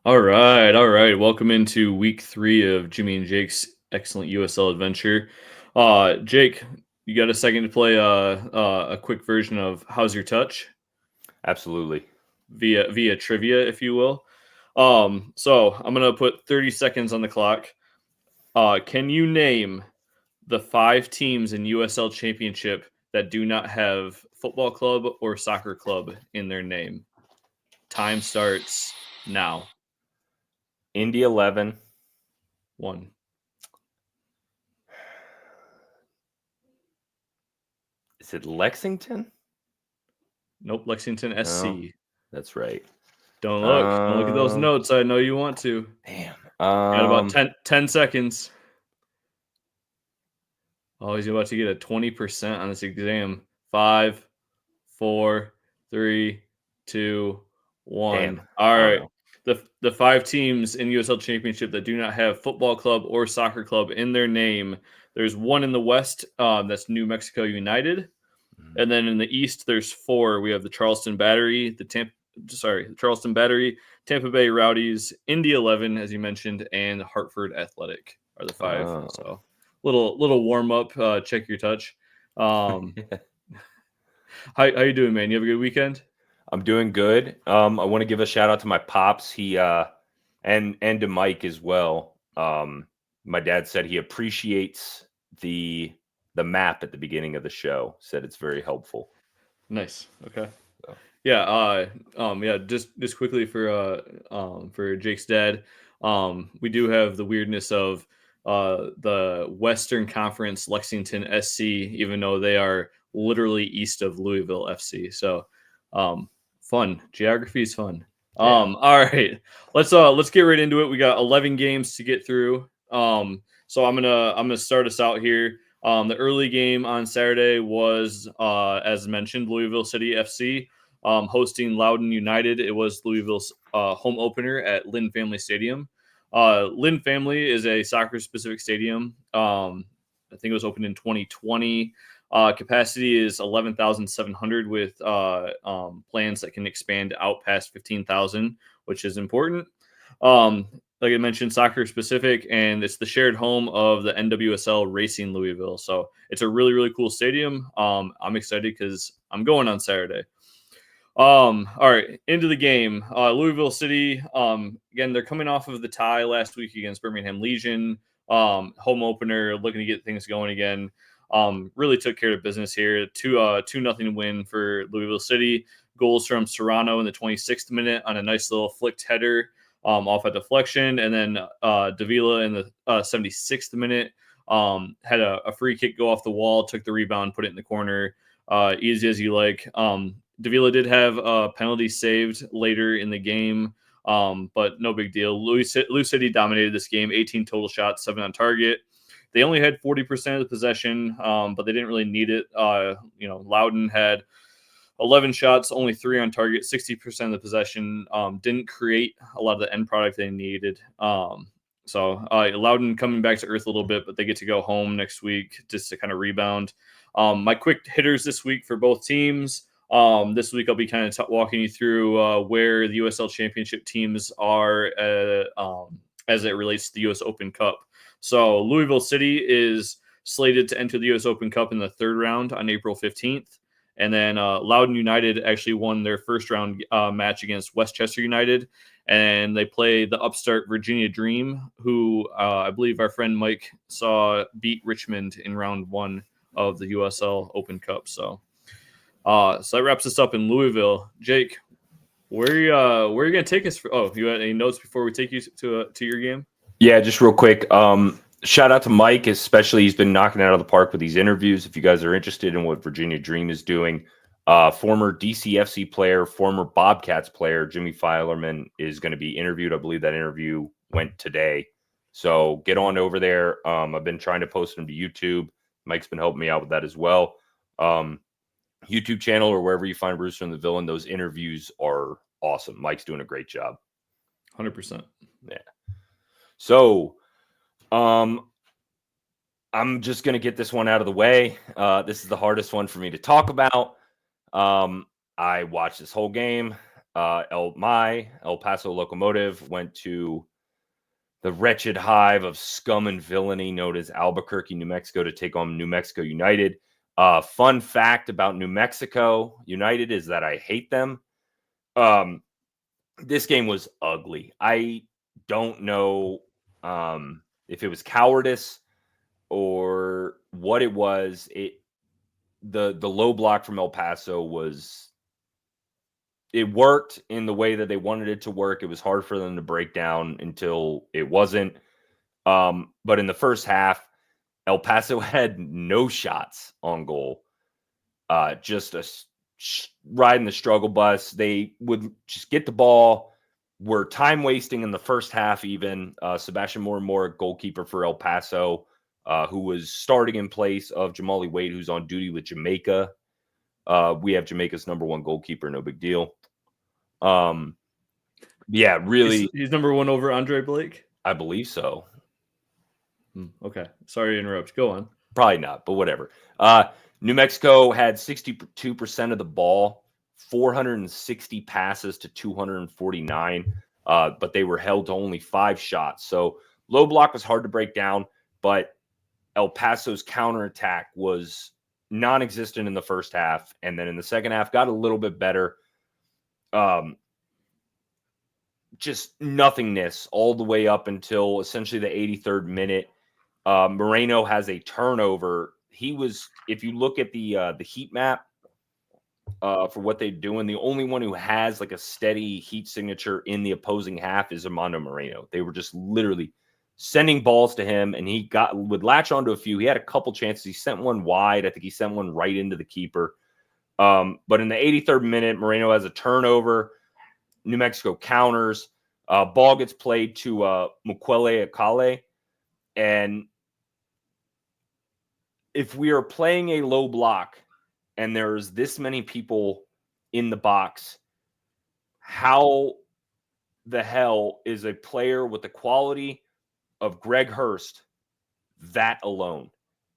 All right, all right. Welcome into week 3 of Jimmy and Jake's excellent USL adventure. Jake, you got a second to play a quick version of How's Your Touch Absolutely. via trivia, if you will. So I'm gonna put 30 seconds on the clock. Can you name the 5 teams in USL Championship that do not have football club or soccer club in their name? Time starts now. Indy 11. One. Is it Lexington? Nope, Lexington No, SC. that's right. Don't look. Don't look at those Um, notes. I know you want to. damn. Got about ten seconds. Oh, he's about to get a 20% on this exam. Five, four, three, two, Damn. one. All I don't right. know. The 5 teams in USL Championship that do not have football club or soccer club in their name. There's one in the West. That's New Mexico United. Mm. And then in the East, there's 4. We have the Charleston Battery, the Charleston Battery, Tampa Bay Rowdies, Indy 11, as you mentioned, and Hartford Athletic are the 5. Oh. So little warm up, check your touch. Um, how you doing, man? You have a good weekend? I'm doing good. I want to give a shout out to my pops. He and to Mike as well. My dad said he appreciates the map at the beginning of the show. Said it's very helpful. Nice. Okay. So, Yeah, yeah, just quickly for Jake's dad, we do have the weirdness of the Western Conference Lexington SC, even though they are literally east of Louisville FC. So, um, fun. Geography is fun. yeah. All right, let's get right into it. We got 11 games to get through. So I'm gonna start us out here. The early game on Saturday was, as mentioned, Louisville City FC hosting Loudoun United. It was Louisville's home opener at Lynn Family Stadium. Lynn Family is a soccer-specific stadium. I think it was opened in 2020. Capacity is 11,700 with plans that can expand out past 15,000, which is important. Um, like I mentioned, soccer specific, and it's the shared home of the NWSL Racing Louisville. So it's a really, really cool stadium. I'm excited because I'm going on Saturday. All right, into the game. Louisville City. Again, they're coming off of the tie last week against Birmingham Legion. Home opener, looking to get things going again. Really took care of business here. 2-0 win for Louisville City. Goals from Serrano in the 26th minute on a nice little flicked header off a deflection, and then Davila in the 76th minute had a free kick go off the wall, took the rebound, put it in the corner. Easy as you like. Davila did have a penalty saved later in the game, but no big deal. Lou City dominated this game, 18 total shots, 7 on target. They only had 40% of the possession, but they didn't really need it. Loudoun had 11 shots, only 3 on target, 60% of the possession. Didn't create a lot of the end product they needed. So Loudoun coming back to earth a little bit, but they get to go home next week just to kind of rebound. My quick hitters this week for both teams. This week I'll be kind of walking you through where the USL Championship teams are as it relates to the US Open Cup. So Louisville City is slated to enter the US Open Cup in the 3rd round on April 15th. And then Loudoun United actually won their first round match against Westchester United. And they play the upstart Virginia Dream, who I believe our friend Mike saw beat Richmond in round 1 of the USL Open Cup. So that wraps us up in Louisville. Jake, where are you gonna take us? You had any notes before we take you to your game? Yeah, just real quick. Shout out to Mike, especially he's been knocking it out of the park with these interviews. If you guys are interested in what Virginia Dream is doing, former DCFC player, former Bobcats player, Jimmy Filerman is going to be interviewed. I believe that interview went today. So get on over there. I've been trying to post them to YouTube. Mike's been helping me out with that as well. YouTube channel or wherever you find Brewster and the Villain, those interviews are awesome. Mike's doing a great job. 100%. Yeah. So, I'm just going to get this one out of the way. This is the hardest one for me to talk about. I watched this whole game. El Paso Locomotive went to the wretched hive of scum and villainy known as Albuquerque, New Mexico, to take on New Mexico United. Fun fact about New Mexico United is that I hate them. This game was ugly. I don't know if it was cowardice or what it was. The low block from El Paso it worked in the way that they wanted it to work. It was hard for them to break down until it wasn't. But in the first half, El Paso had no shots on goal. Just riding the struggle bus. They would just get the ball. Were time wasting in the first half even. Sebastian Moore, goalkeeper for El Paso, who was starting in place of Jamali Wade, who's on duty with Jamaica. We have Jamaica's number one goalkeeper. No big deal. Yeah, really. He's number one over Andre Blake? I believe so. Okay. Sorry to interrupt. Go on. Probably not, but whatever. New Mexico had 62% of the ball, 460 passes to 249, but they were held to only 5 shots. So low block was hard to break down, but El Paso's counterattack was non-existent in the first half, and then in the second half got a little bit better. Just nothingness all the way up until essentially the 83rd minute. Moreno has a turnover. He was, if you look at the heat map for what they're doing, the only one who has like a steady heat signature in the opposing half is Armando Moreno. They were just literally sending balls to him, and he would latch onto a few. He had a couple chances. He sent one wide. I think he sent one right into the keeper. But in the 83rd minute, Moreno has a turnover. New Mexico counters. Ball gets played to Mukwele Akale. And if we are playing a low block and there's this many people in the box, how the hell is a player with the quality of Greg Hurst that alone?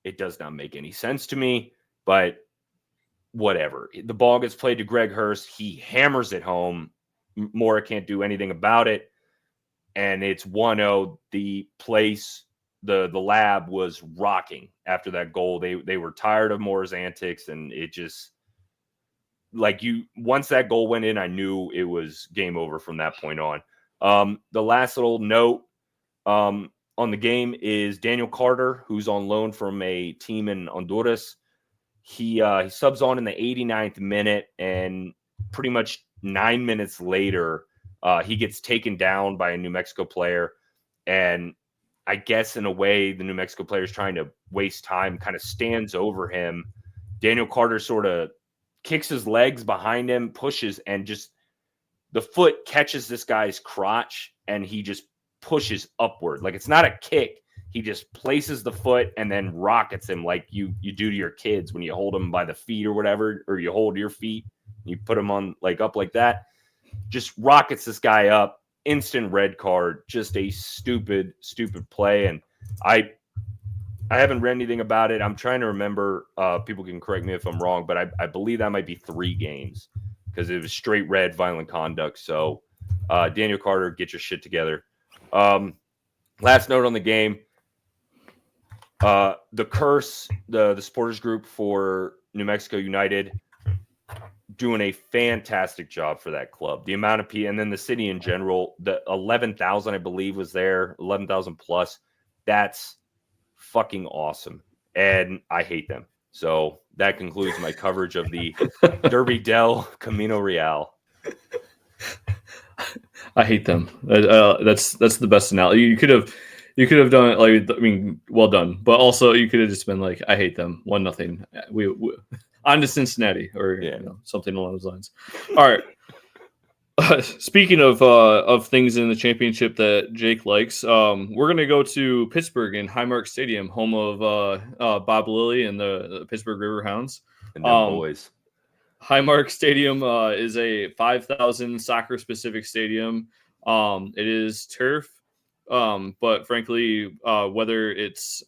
It does not make any sense to me, but whatever. The ball gets played to Greg Hurst. He hammers it home. Mora can't do anything about it. And it's 1-0. The place, the lab was rocking after that goal. They were tired of Mora's antics, and it just, once that goal went in, I knew it was game over from that point on. The last little note on the game is Daniel Carter, who's on loan from a team in Honduras. He subs on in the 89th minute, and pretty much 9 minutes later, he gets taken down by a New Mexico player. And I guess in a way, the New Mexico player is trying to waste time, kind of stands over him. Daniel Carter sort of kicks his legs behind him, pushes, and just the foot catches this guy's crotch, and he just pushes upward. Like, it's not a kick. He just places the foot and then rockets him like you do to your kids when you hold them by the feet or whatever, or you hold your feet, you put them on up like that. Just rockets this guy up. Instant red card. Just a stupid play. And I haven't read anything about it. I'm trying to remember. People can correct me if I'm wrong, but I believe that might be 3 games because it was straight red, violent conduct. So Daniel Carter, get your shit together. Last note on the game. The Curse, the supporters group for New Mexico United, doing a fantastic job for that club. The amount of people, and then the city in general, the 11,000, I believe, was there, 11,000 plus. That's fucking awesome. And I hate them. So that concludes my coverage of the Derby del Camino Real. I hate them. That's the best analogy. You could have done it well done, but also you could have just been like, I hate them. 1-0. We on to Cincinnati or something along those lines. All right. Speaking of things in the championship that Jake likes, we're gonna go to Pittsburgh in Highmark Stadium, home of Bob Lilly and the Pittsburgh Riverhounds. And them boys. Highmark Stadium is a 5,000 soccer-specific stadium. It is turf, but frankly, whether it's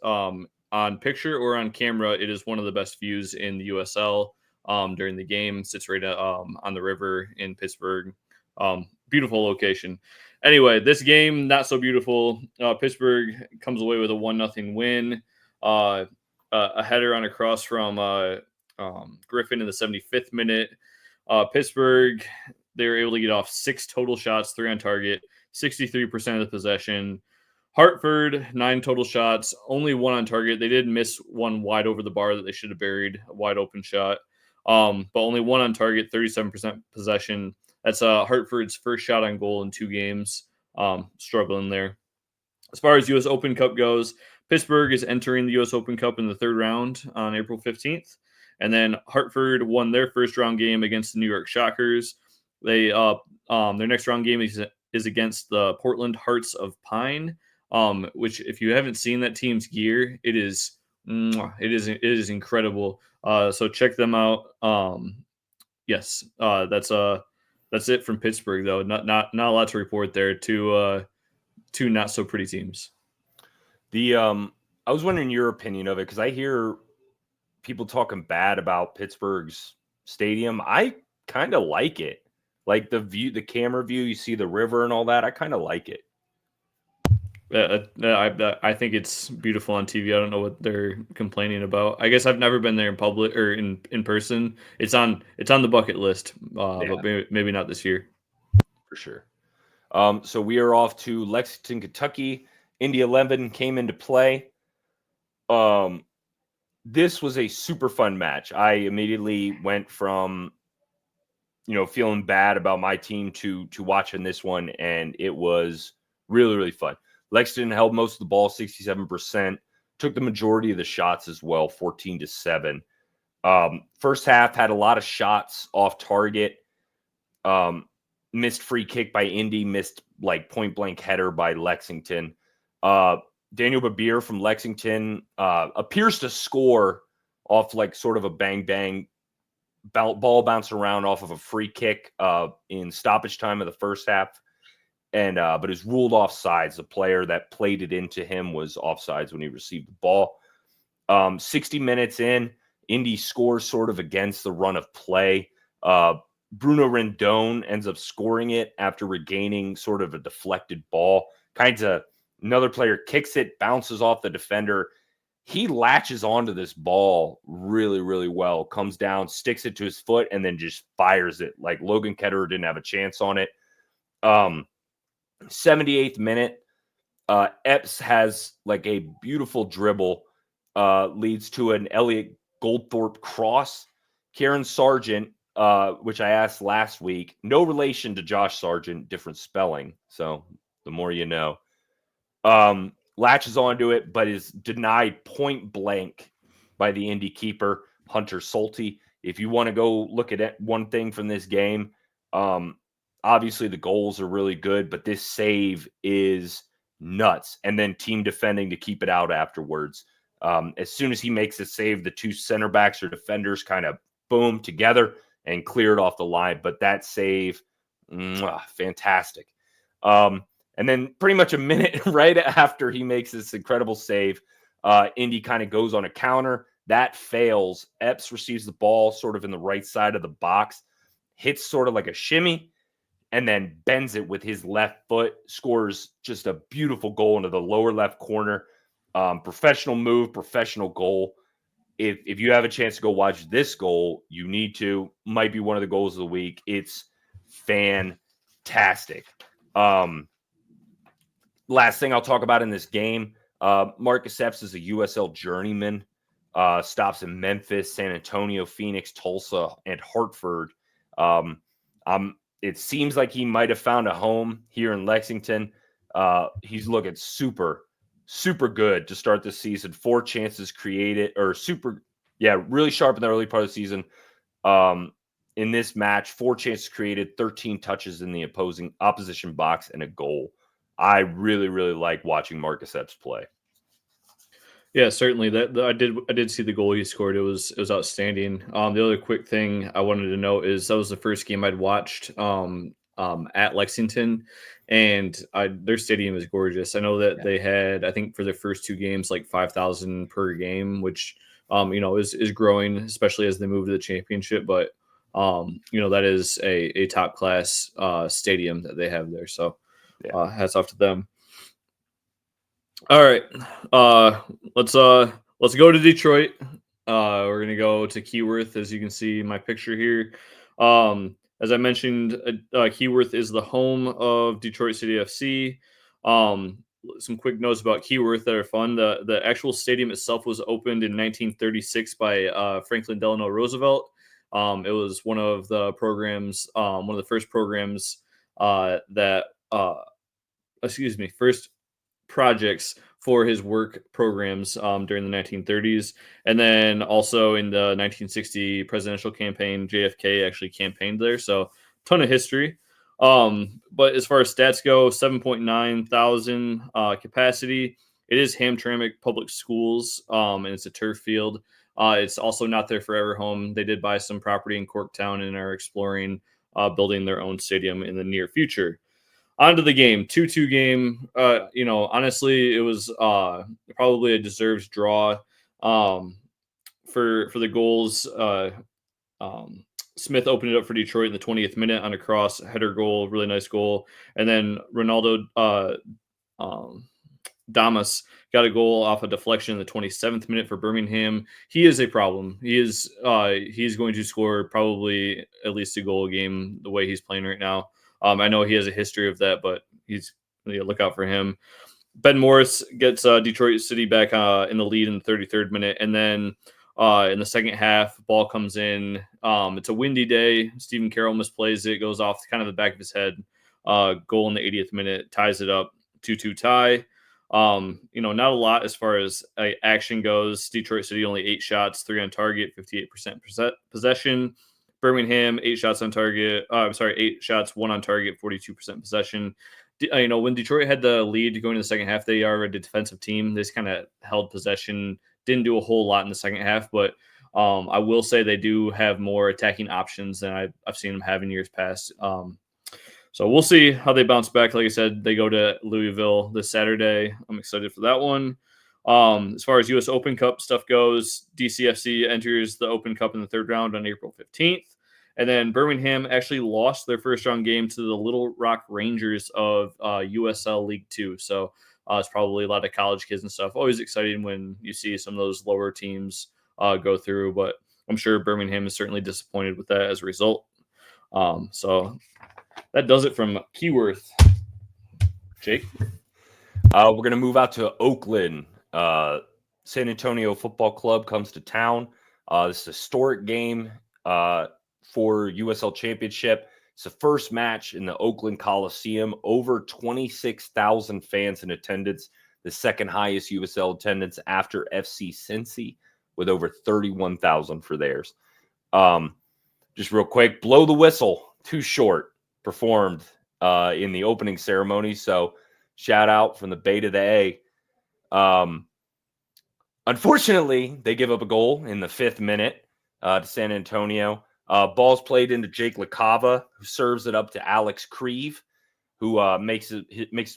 on picture or on camera, it is one of the best views in the USL during the game. It sits right on the river in Pittsburgh. Beautiful location. Anyway, this game not so beautiful. Pittsburgh comes away with a 1-0 win. A header on a cross from Griffin in the 75th minute. Pittsburgh, they were able to get off 6 total shots, 3 on target, 63% of the possession. Hartford, 9 total shots, only 1 on target. They did miss one wide over the bar that they should have buried, a wide open shot. But only 1 on target, 37% possession. That's Hartford's first shot on goal in 2 games. Struggling there. As far as U.S. Open Cup goes, Pittsburgh is entering the U.S. Open Cup in the 3rd round on April 15th. And then Hartford won their first round game against the New York Shockers. They their next round game is against the Portland Hearts of Pine, which if you haven't seen that team's gear, it is incredible. So check them out. Yes, that's it from Pittsburgh though. Not a lot to report there. Two not so pretty teams. I was wondering your opinion of it because I hear people talking bad about Pittsburgh's stadium. I kind of like it. Like the view, the camera view, you see the river and all that. I kind of like it. I think it's beautiful on TV. I don't know what they're complaining about. I guess I've never been there in public or in person. It's on the bucket list, but maybe not this year. For sure. So we are off to Lexington, Kentucky. Indy 11 came into play. This was a super fun match. I immediately went from, feeling bad about my team to watching this one, and it was really, really fun. Lexington held most of the ball, 67%, took the majority of the shots as well, 14-7. First half had a lot of shots off target. Missed free kick by Indy, missed like point blank header by Lexington. Daniel Babir from Lexington appears to score off like sort of a bang ball bouncing around off of a free kick in stoppage time of the first half. And but is ruled offsides. The player that played it into him was offsides when he received the ball. 60 minutes in, Indy scores sort of against the run of play. Bruno Rendon ends up scoring it after regaining sort of a deflected ball. Another player kicks it, bounces off the defender. He latches onto this ball really, really well, comes down, sticks it to his foot, and then just fires it. Like Logan Ketterer didn't have a chance on it. 78th minute, Epps has like a beautiful dribble, leads to an Elliot Goldthorpe cross. Kieran Sargent, which I asked last week, no relation to Josh Sargent, different spelling. So the more you know. Latches onto it, but is denied point blank by the Indy keeper, Hunter Solty. If you want to go look at one thing from this game, obviously the goals are really good, but this save is nuts. And then team defending to keep it out afterwards. As soon as he makes a save, the 2 center backs or defenders kind of boom together and clear it off the line. But that save, fantastic. And then pretty much a minute right after he makes this incredible save, Indy kind of goes on a counter. That fails. Epps receives the ball sort of in the right side of the box, hits sort of like a shimmy, and then bends it with his left foot, scores just a beautiful goal into the lower left corner. Professional move, professional goal. If you have a chance to go watch this goal, you need to. Might be one of the goals of the week. It's fantastic. Last thing I'll talk about in this game, Marcus Epps is a USL journeyman. Stops in Memphis, San Antonio, Phoenix, Tulsa, and Hartford. It seems like he might have found a home here in Lexington. He's looking super, super good to start this season. 4 chances created, really sharp in the early part of the season. In this match, 4 chances created, 13 touches in the opposition box, and a goal. I really, really like watching Marcus Epps play. Yeah, certainly. I did see the goal he scored. It was outstanding. The other quick thing I wanted to note is that was the first game I'd watched at Lexington, and their stadium is gorgeous. I know that they had, I think for their first 2 games, like 5,000 per game, which is growing, especially as they move to the championship. But that is a top class stadium that they have there. So hats off to them. All right, let's go to Detroit. We're gonna go to Keyworth, as you can see my picture here. As I mentioned, Keyworth is the home of Detroit City FC. Some quick notes about Keyworth that are fun. The actual stadium itself was opened in 1936 by Franklin Delano Roosevelt. It was one of the programs, one of the first programs first projects for his work programs during the 1930s. And then also in the 1960 presidential campaign, JFK actually campaigned there. So ton of history. But as far as stats go, 7.9 thousand capacity. It is Hamtramck Public Schools, and it's a turf field. It's also not their forever home. They did buy some property in Corktown and are exploring building their own stadium in the near future. On to the game, 2-2 game. Honestly, it was probably a deserved draw for the goals. Smith opened it up for Detroit in the 20th minute on a cross header goal, really nice goal, and then Ronaldo Damas got a goal off a deflection in the 27th minute for Birmingham. He is a problem. He's going to score probably at least a goal a game the way he's playing right now. I know he has a history of that, but look out for him. Ben Morris gets Detroit City back in the lead in the 33rd minute, and then in the second half, ball comes in. It's a windy day. Stephen Carroll misplays it, goes off kind of the back of his head. Goal in the 80th minute ties it up, 2-2 tie. Not a lot as far as action goes. Detroit City only 8 shots, 3 on target, 58% possession. Birmingham 8 shots on target. 8 shots, 1 on target, 42% possession. When Detroit had the lead going into the second half, they are a defensive team. They just kind of held possession, didn't do a whole lot in the second half, but I will say they do have more attacking options than I've seen them have in years past. So we'll see how they bounce back. Like I said, they go to Louisville this Saturday. I'm excited for that one. As far as U.S. Open Cup stuff goes, DCFC enters the Open Cup in the 3rd round on April 15th. And then Birmingham actually lost their first round game to the Little Rock Rangers of USL League 2. So it's probably a lot of college kids and stuff. Always exciting when you see some of those lower teams go through, but I'm sure Birmingham is certainly disappointed with that as a result. So that does it from Keyworth. Jake? We're going to move out to Oakland. San Antonio Football Club comes to town. This is a historic game for USL Championship. It's the first match in the Oakland Coliseum. Over 26,000 fans in attendance, the second highest USL attendance after FC Cincy, with over 31,000 for theirs. Just real quick, Blow the Whistle, Too Short, performed in the opening ceremony. So shout out from the Bay to the A. Unfortunately, they give up a goal in the 5th minute to San Antonio. Ball's played into Jake LaCava, who serves it up to Alex Creve, who makes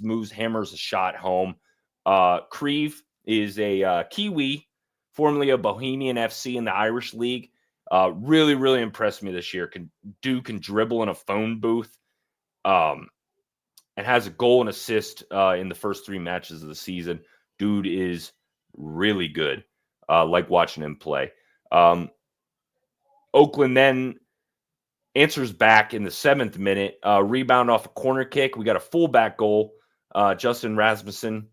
moves, hammers a shot home. Creve is a Kiwi, formerly of Bohemian FC in the Irish League. Really, really impressed me this year. Can dribble in a phone booth, and has a goal and assist in the first 3 matches of the season. Dude is really good. Like watching him play. Oakland then answers back in the 7th minute. Rebound off a corner kick. We got a fullback goal. Justin Rasmussen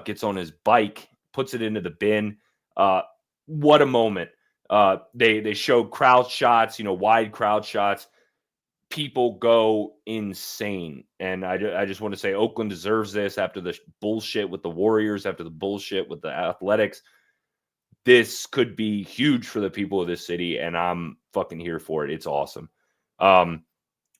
gets on his bike, puts it into the bin. What a moment. They showed crowd shots, wide crowd shots. People go insane. And I just want to say Oakland deserves this after the bullshit with the Warriors, after the bullshit with the Athletics. This could be huge for the people of this city, and I'm fucking here for it. It's awesome.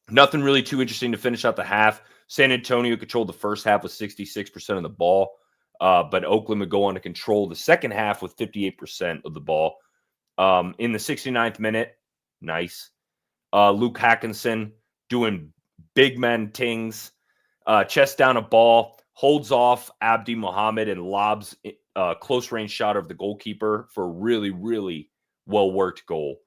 Nothing really too interesting to finish out the half. San Antonio controlled the first half with 66% of the ball, but Oakland would go on to control the second half with 58% of the ball. In the 69th minute, nice. Luke Hackinson doing big man tings, chest down a ball, holds off Abdi Mohammed and lobs a close range shot of the goalkeeper for a really, really well-worked goal.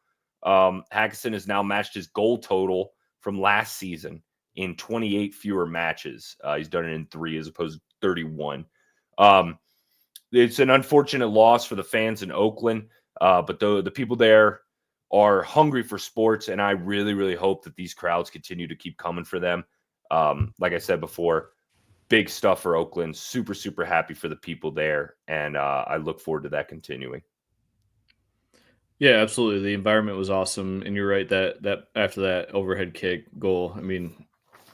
Hackison has now matched his goal total from last season in 28 fewer matches. He's done it in 3 as opposed to 31. It's an unfortunate loss for the fans in Oakland, but the people there are hungry for sports, and I really, really hope that these crowds continue to keep coming for them. Like I said before, big stuff for Oakland. Super, super happy for the people there, and I look forward to that continuing. Yeah, absolutely. The environment was awesome, and you're right that after that overhead kick goal, I mean,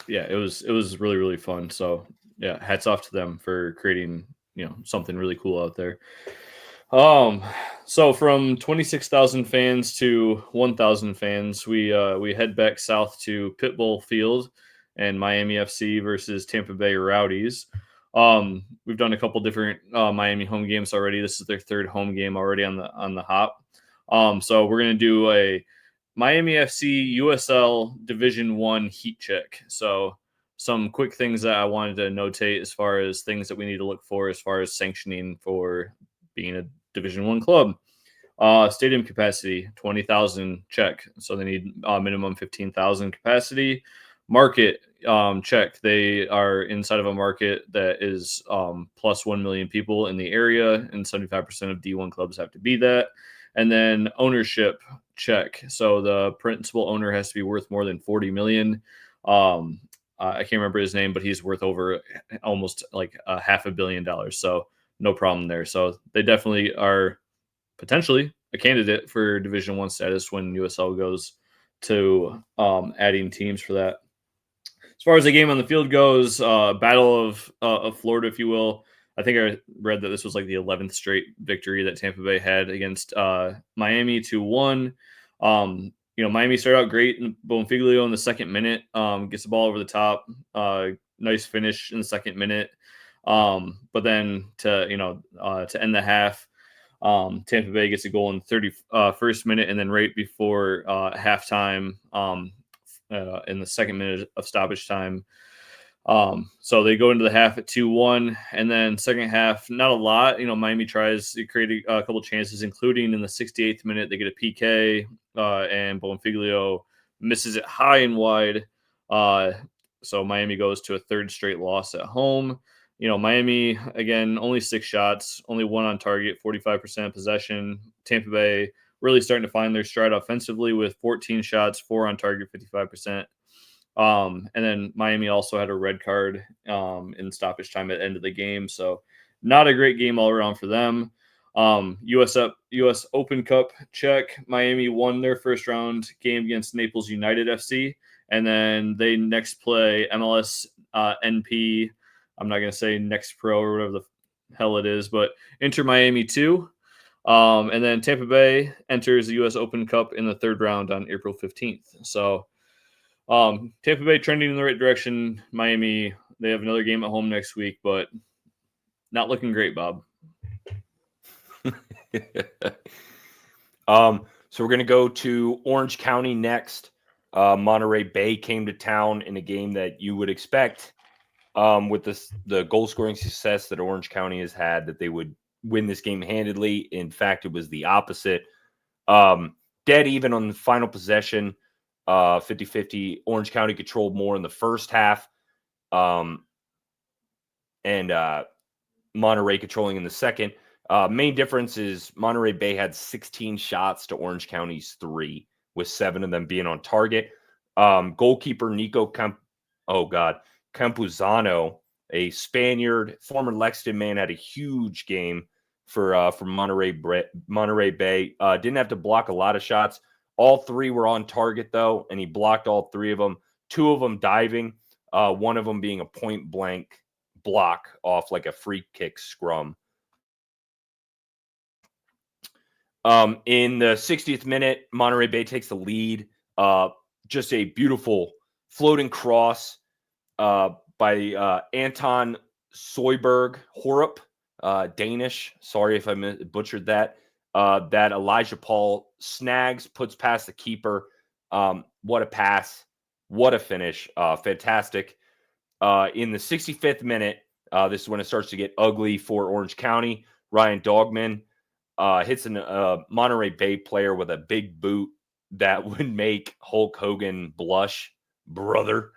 yeah, it was really, really fun. So yeah, hats off to them for creating something really cool out there. So from 26,000 fans to 1,000 fans, we head back south to Pitbull Field and Miami FC versus Tampa Bay Rowdies. We've done a couple different Miami home games already. This is their 3rd home game already on the hop. So we're gonna do a Miami FC USL Division 1 heat check. So some quick things that I wanted to notate as far as things that we need to look for as far as sanctioning for being a Division 1 club. Stadium capacity 20,000, check. So they need minimum 15,000 capacity. Market, check. They are inside of a market that is plus 1 million people in the area, and 75% of D1 clubs have to be that. And then ownership, check. So the principal owner has to be worth more than 40 million. I can't remember his name, but he's worth over almost like $500 million. So no problem there. So they definitely are potentially a candidate for Division 1 status when USL goes to adding teams for that. As far as the game on the field goes, Battle of Florida, if you will. I think I read that this was like the 11th straight victory that Tampa Bay had against Miami 2-1. Miami started out great. Bonfiglio in the 2nd minute gets the ball over the top. Nice finish in the 2nd minute. But then to end the half, Tampa Bay gets a goal in the 31st minute, and then right before halftime, in the 2nd minute of stoppage time. So they go into the half at 2-1, and then second half, not a lot. Miami tries to create a couple chances, including in the 68th minute, they get a PK, and Bonfiglio misses it high and wide. So Miami goes to a 3rd straight loss at home. Miami, again, only 6 shots, only 1 on target, 45% possession. Tampa Bay really starting to find their stride offensively with 14 shots, 4 on target, 55%. And then Miami also had a red card in stoppage time at the end of the game. So not a great game all around for them. US Open Cup, check. Miami won their 1st round game against Naples United FC. And then they next play MLS NP. I'm not going to say Next Pro or whatever the hell it is, but Inter Miami 2. And then Tampa Bay enters the US Open Cup in the 3rd round on April 15th. So Tampa Bay trending in the right direction. Miami, they have another game at home next week, but not looking great, Bob. So we're going to go to Orange County next. Monterey Bay came to town in a game that you would expect with the goal scoring success that Orange County has had, that they would win this game handedly. In fact, it was the opposite. Dead even on the final possession, 50-50. Orange County controlled more in the first half, and Monterey controlling in the second. Main difference is Monterey Bay had 16 shots to Orange County's 3, with 7 of them being on target. Goalkeeper Nico Campuzano, a Spaniard, former Lexington man, had a huge game for Monterey Bay. Didn't have to block a lot of shots. All 3 were on target, though, and he blocked all 3 of them. 2 of them diving, one of them being a point-blank block off like a free kick scrum. In the 60th minute, Monterey Bay takes the lead. Just a beautiful floating cross by Anton Soyberg Horup, Danish. Sorry if I butchered that. That Elijah Paul snags, puts past the keeper. What a pass. What a finish. Fantastic. In the 65th minute, this is when it starts to get ugly for Orange County. Ryan Dogman hits a Monterey Bay player with a big boot that would make Hulk Hogan blush, brother.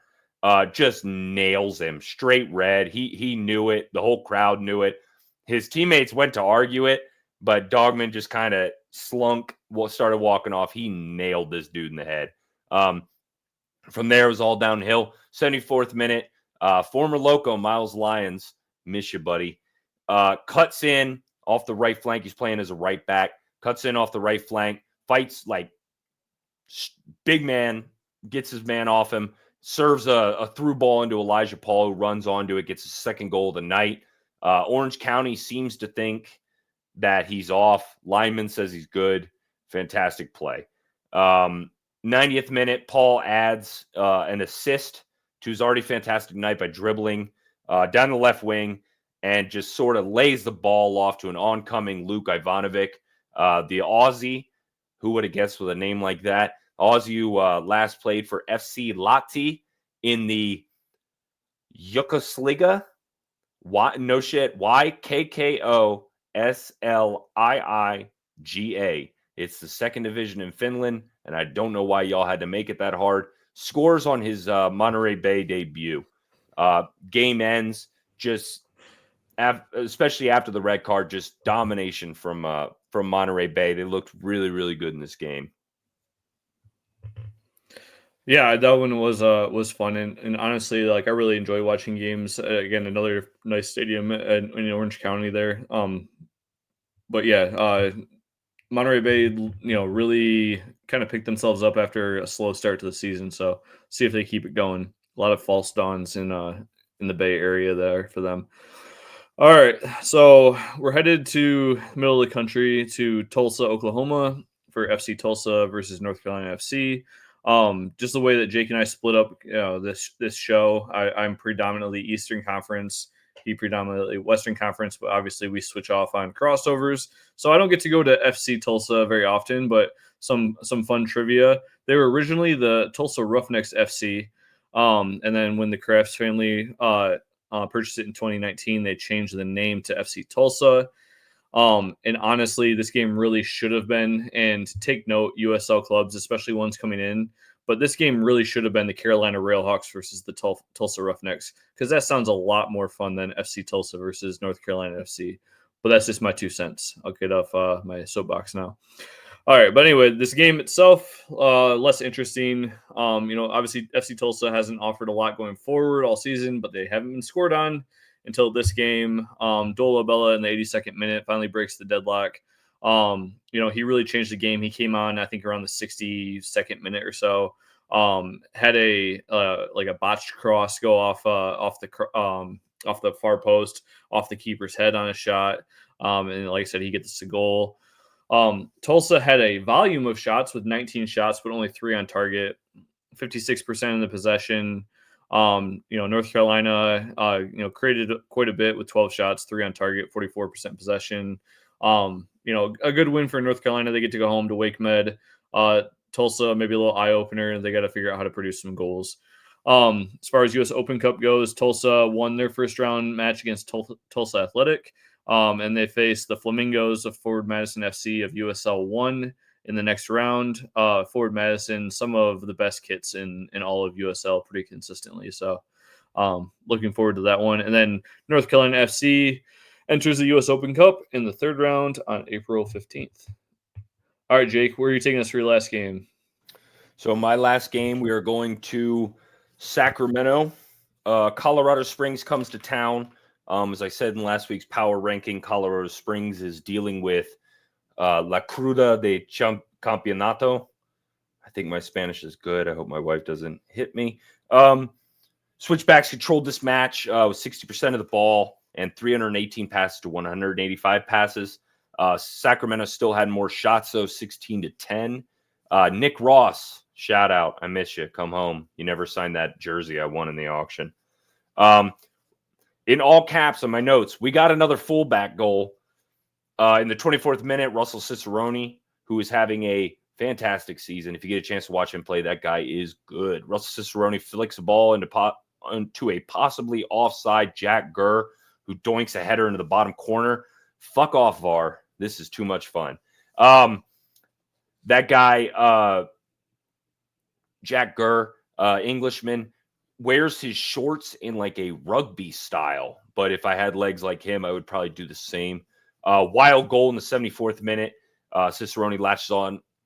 Just nails him straight red. He knew it. The whole crowd knew it. His teammates went to argue it, but Dogman just kind of slunk, started walking off. He nailed this dude in the head. From there, it was all downhill. 74th minute, former Loco, Miles Lyons, miss you, buddy, cuts in off the right flank. He's playing as a right back. Cuts in off the right flank. Fights like big man, gets his man off him. Serves a through ball into Elijah Paul, who runs onto it, gets his second goal of the night. Orange County seems to think that he's off. Lineman says he's good. Fantastic play. 90th minute, Paul adds an assist to his already fantastic night by dribbling down the left wing and just sort of lays the ball off to an oncoming Luke Ivanovic. The Aussie, who would have guessed with a name like that? Aussie, who last played for FC Lati in the Yugosliga. No shit. YKKOSLIIGA. It's the second division in Finland, and I don't know why y'all had to make it that hard. Scores on his Monterey Bay debut. Game ends, just especially after the red card, just domination from Monterey Bay. They looked really, really good in this game. Yeah, that one was fun, and honestly, like I really enjoy watching games. Again, another nice stadium in Orange County there. But yeah, Monterey Bay, really kind of picked themselves up after a slow start to the season. So see if they keep it going. A lot of false dawns in the Bay Area there for them. All right, so we're headed to the middle of the country to Tulsa, Oklahoma for FC Tulsa versus North Carolina FC. Just the way that Jake and I split up, this show, I'm predominantly Eastern Conference. He predominantly Western Conference, but obviously we switch off on crossovers. So I don't get to go to FC Tulsa very often, but some fun trivia. They were originally the Tulsa Roughnecks FC, and then when the Crafts family purchased it in 2019, they changed the name to FC Tulsa. And honestly, this game really should have been, and take note, USL clubs, especially ones coming in, but this game really should have been the Carolina Railhawks versus the Tulsa Roughnecks, because that sounds a lot more fun than FC Tulsa versus North Carolina FC. But that's just my 2 cents. I'll get off my soapbox now. All right, but anyway, this game itself, less interesting. Obviously FC Tulsa hasn't offered a lot going forward all season, but they haven't been scored on until this game. Dolo Bella in the 82nd minute finally breaks the deadlock. He really changed the game. He came on, I think, around the 62nd minute or so. Had a botched cross go off the far post, off the keeper's head on a shot. And like I said, he gets a goal. Tulsa had a volume of shots with 19 shots, but only 3 on target, 56% in the possession. North Carolina, created quite a bit with 12 shots, 3 on target, 44% possession. A good win for North Carolina. They get to go home to Wake Med. Tulsa, maybe a little eye opener. They got to figure out how to produce some goals. As far as U.S. Open Cup goes, Tulsa won their first round match against Tulsa Athletic. And they face the Flamingos of Forward Madison FC of USL 1 in the next round. Forward Madison, some of the best kits in all of USL pretty consistently. So looking forward to that one. And then North Carolina FC enters the U.S. Open Cup in the third round on April 15th. All right, Jake, where are you taking us for your last game? So my last game, we are going to Sacramento. Colorado Springs comes to town. As I said in last week's power ranking, Colorado Springs is dealing with La Cruda de Campeonato. I think my Spanish is good. I hope my wife doesn't hit me. Switchbacks controlled this match with 60% of the ball and 318 passes to 185 passes. Sacramento still had more shots, though, 16-10. Nick Ross, shout out. I miss you. Come home. You never signed that jersey I won in the auction. In all caps on my notes, we got another fullback goal. In the 24th minute, Russell Cicerone, who is having a fantastic season. If you get a chance to watch him play, that guy is good. Russell Cicerone flicks a ball into a possibly offside Jack Gurr, who doinks a header into the bottom corner. Fuck off, VAR. This is too much fun. That guy Jack Gurr, Englishman, wears his shorts in like a rugby style. But if I had legs like him, I would probably do the same. Wild goal in the 74th minute. Cicerone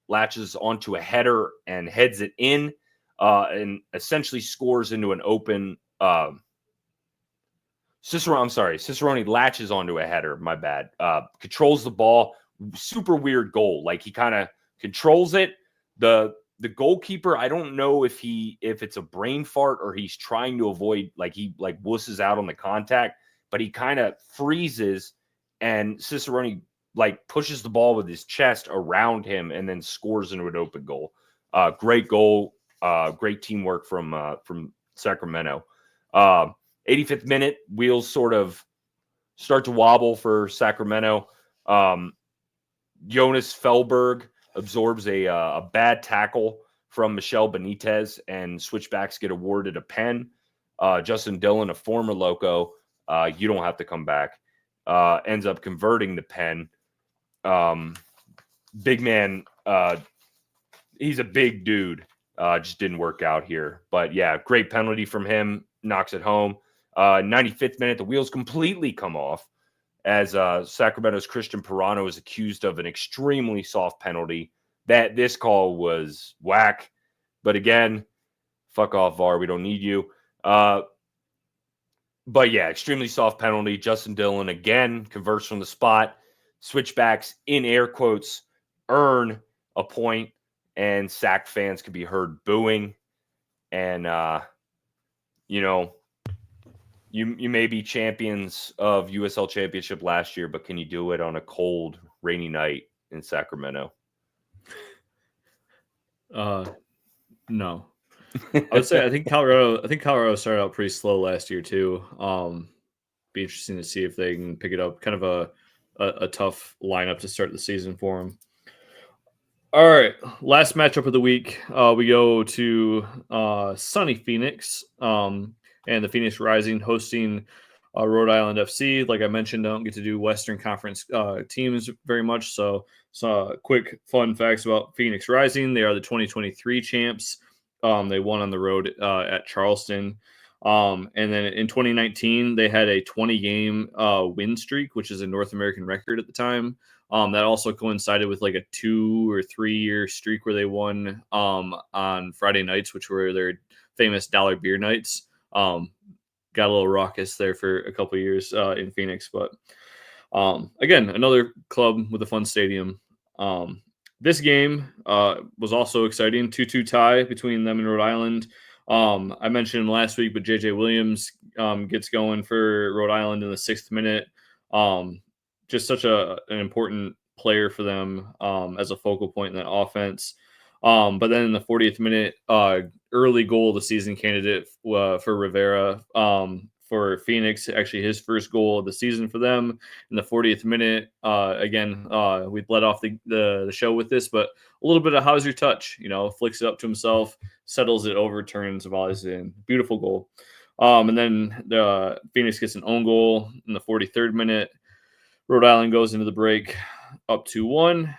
latches onto a header and heads it in, and essentially scores into an open. Cicerone latches onto a header. My bad. Controls the ball. Super weird goal. Like he kind of controls it. The goalkeeper, I don't know if it's a brain fart or he's trying to avoid, like he like wusses out on the contact, but he kind of freezes and Cicerone like pushes the ball with his chest around him and then scores into an open goal. Great goal. Great teamwork from Sacramento. 85th minute, wheels sort of start to wobble for Sacramento. Jonas Felberg absorbs a bad tackle from Michel Benitez, and switchbacks get awarded a pen. Justin Dillon, a former Loco, you don't have to come back, ends up converting the pen. Big man, he's a big dude. Just didn't work out here. But yeah, great penalty from him, knocks it home. 95th minute, the wheels completely come off as Sacramento's Christian Pirano is accused of an extremely soft penalty. That this call was whack. But again, fuck off, VAR. We don't need you. But yeah, extremely soft penalty. Justin Dillon again converts from the spot. Switchbacks, in air quotes, earn a point, and Sac fans can be heard booing. And, you may be champions of USL Championship last year, but can you do it on a cold, rainy night in Sacramento? No. I would say I think Colorado started out pretty slow last year too. Be interesting to see if they can pick it up. Kind of a tough lineup to start the season for them. All right, last matchup of the week. We go to sunny Phoenix, and the Phoenix Rising hosting Rhode Island FC. Like I mentioned, I don't get to do Western Conference teams very much. So quick fun facts about Phoenix Rising. They are the 2023 champs. They won on the road at Charleston. And then in 2019, they had a 20-game win streak, which is a North American record at the time. That also coincided with like a 2 or 3 year streak where they won on Friday nights, which were their famous dollar beer nights. Got a little raucous there for a couple of years in Phoenix, but again, another club with a fun stadium. This game was also exciting. 2-2 tie between them and Rhode Island. I mentioned last week, but JJ Williams gets going for Rhode Island in the 6th minute. Just such an important player for them as a focal point in that offense. But then in the 40th minute, early goal of the season candidate for Rivera for Phoenix, actually his first goal of the season for them in the 40th minute. Again, we led off the show with this, but a little bit of how's your touch, flicks it up to himself, settles it over, turns, volleys in. Beautiful goal. And then Phoenix gets an own goal in the 43rd minute. Rhode Island goes into the break up 2-1.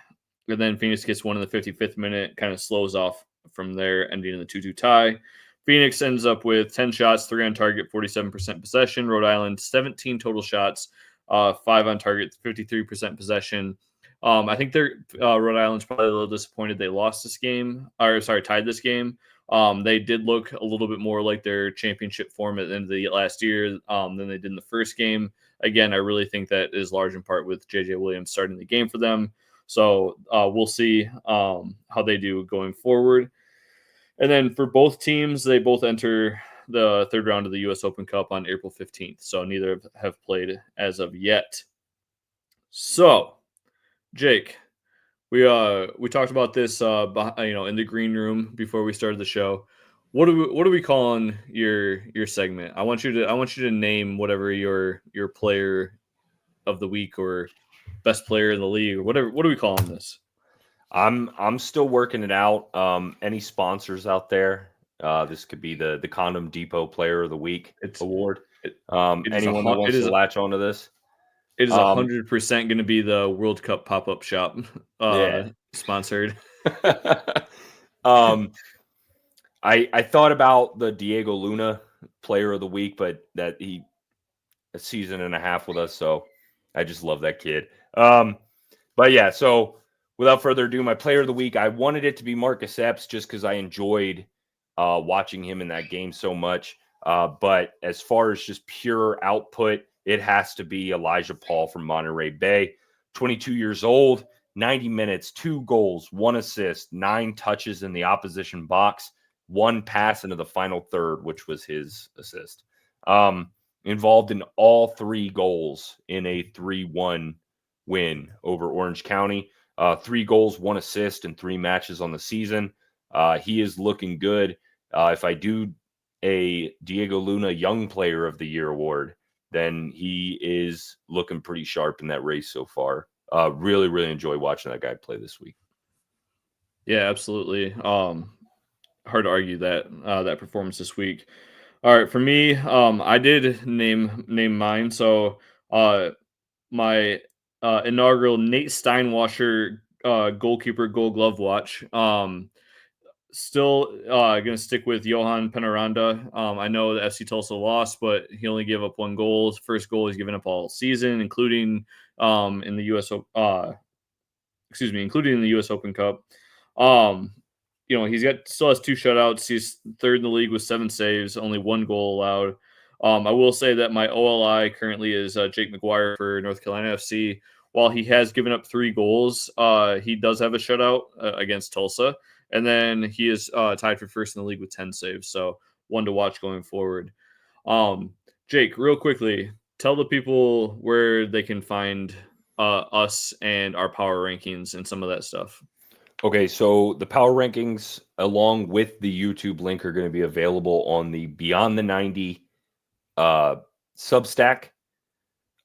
And then Phoenix gets one in the 55th minute, kind of slows off from there, ending in the 2-2 tie. Phoenix ends up with 10 shots, 3 on target, 47% possession. Rhode Island, 17 total shots, 5 on target, 53% possession. I think Rhode Island's probably a little disappointed they lost this game, tied this game. They did look a little bit more like their championship form at the end of the last year than they did in the first game. Again, I really think that is large in part with JJ Williams starting the game for them. So we'll see how they do going forward. And then for both teams, they both enter the third round of the U.S. Open Cup on April 15th. So neither have played as of yet. So, Jake, we talked about this in the green room before we started the show. What are we calling your segment? I want you to name whatever your player of the week or best player in the league or whatever. What are we calling this? I'm still working it out. Any sponsors out there? This could be the Condom Depot Player of the Week award. Anyone that wants to latch onto this? It is 100% going to be the World Cup pop-up shop sponsored. I thought about the Diego Luna player of the week, but a season and a half with us, so I just love that kid. But yeah, so without further ado, my player of the week, I wanted it to be Marcus Epps just because I enjoyed watching him in that game so much. But as far as just pure output, it has to be Elijah Paul from Monterey Bay. 22 years old, 90 minutes, 2 goals, 1 assist, 9 touches in the opposition box, 1 pass into the final third, which was his assist. Involved in all 3 goals in a 3-1 win over Orange County. 3 goals, 1 assist, and 3 matches on the season. He is looking good. If I do a Diego Luna Young Player of the Year award, then he is looking pretty sharp in that race so far. Really, really enjoy watching that guy play this week. Yeah, absolutely. Hard to argue that that performance this week. All right, for me, I did name mine. So my inaugural Nate Steinwasser goalkeeper Gold Glove watch. Still going to stick with Johan Penaranda. I know the FC Tulsa lost, but he only gave up 1 goal. His first goal he's given up all season, including in the including in the U.S. Open Cup. He's still has 2 shutouts. He's 3rd in the league with 7 saves, only 1 goal allowed. I will say that my OLI currently is Jake McGuire for North Carolina FC. While he has given up 3 goals, he does have a shutout against Tulsa, and then he is tied for first in the league with 10 saves. So one to watch going forward. Jake, real quickly, tell the people where they can find us and our power rankings and some of that stuff. Okay, so the power rankings along with the YouTube link are going to be available on the Beyond the 90 Substack.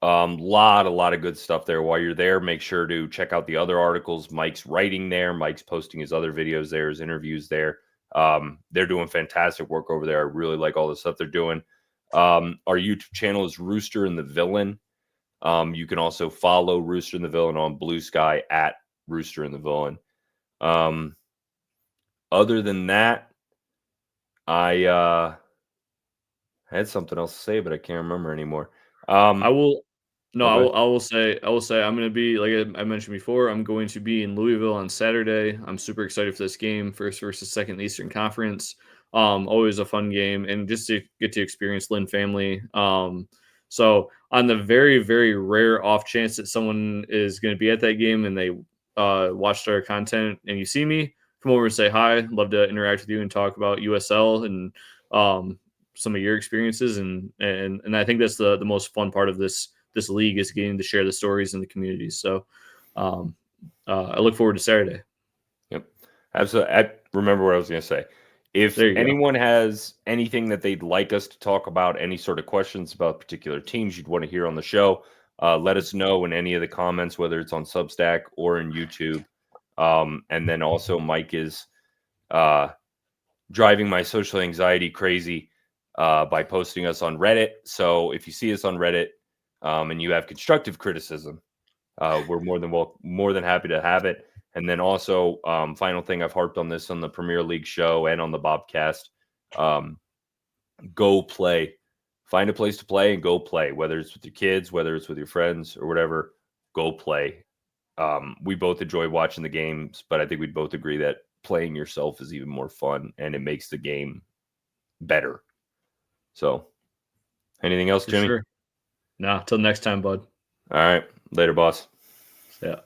A lot of good stuff there. While you're there, make sure to check out the other articles. Mike's writing there. Mike's posting his other videos there, his interviews there. They're doing fantastic work over there. I really like all the stuff they're doing. Our YouTube channel is Rooster and the Villain. You can also follow Rooster and the Villain on Blue Sky at Rooster and the Villain. Other than that, I had something else to say, but I can't remember anymore. I will Okay. I will say I'm going to be, like I mentioned before, I'm going to be in Louisville on Saturday. I'm super excited for this game, first versus second in the Eastern Conference. Always a fun game, and just to get to experience Lynn family. So on the very, very rare off chance that someone is going to be at that game and they watched our content and you see me, come over and say hi. Love to interact with you and talk about USL and some of your experiences, and I think that's the most fun part of this league, is getting to share the stories in the communities. So I look forward to Saturday. Yep. Absolutely. I remember what I was going to say. If anyone has anything that they'd like us to talk about, any sort of questions about particular teams you'd want to hear on the show, let us know in any of the comments, whether it's on Substack or in YouTube. And then also Mike is driving my social anxiety crazy by posting us on Reddit. So if you see us on Reddit and you have constructive criticism, we're more than happy to have it. And then also, final thing, I've harped on this on the Premier League show and on the Bobcast. Go play. Find a place to play and go play, whether it's with your kids, whether it's with your friends or whatever. Go play. We both enjoy watching the games, but I think we'd both agree that playing yourself is even more fun and it makes the game better. So, anything else, Jimmy? Sure. Nah, till next time, bud. All right. Later, boss. Yeah.